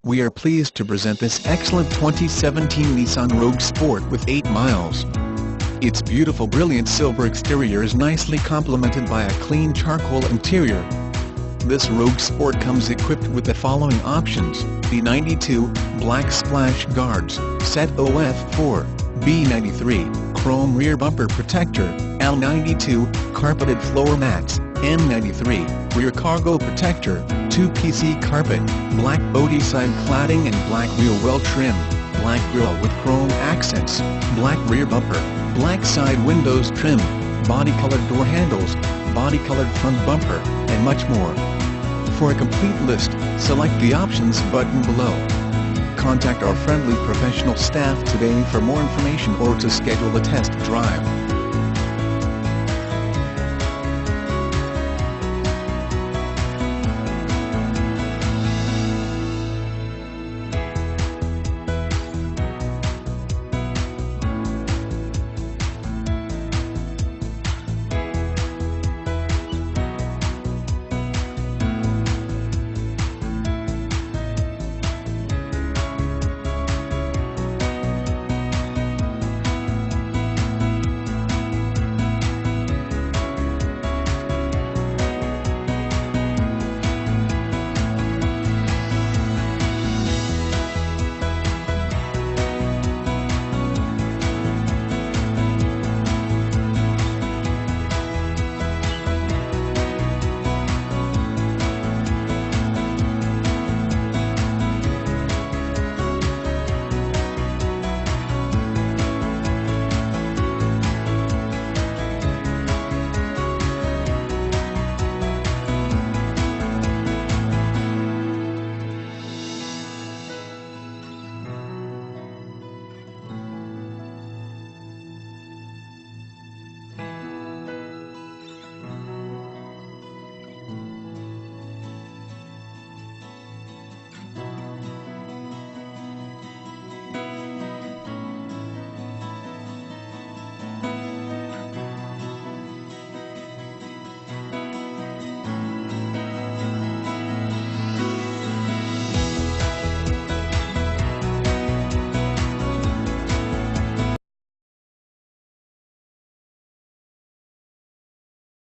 We are pleased to present this excellent 2017 Nissan Rogue Sport with 8 miles. Its beautiful brilliant silver exterior is nicely complemented by a clean charcoal interior. This Rogue Sport comes equipped with the following options: B92, black splash guards, set OF4, B93, chrome rear bumper protector, L92, carpeted floor mats, N93, rear cargo protector, 2PC carpet, black Bodyside cladding and black wheel well trim, black grille with chrome accents, black rear bumper, black side windows trim, body-colored door handles, body-colored front bumper, and much more. For a complete list, select the options button below. Contact our friendly professional staff today for more information or to schedule a test drive.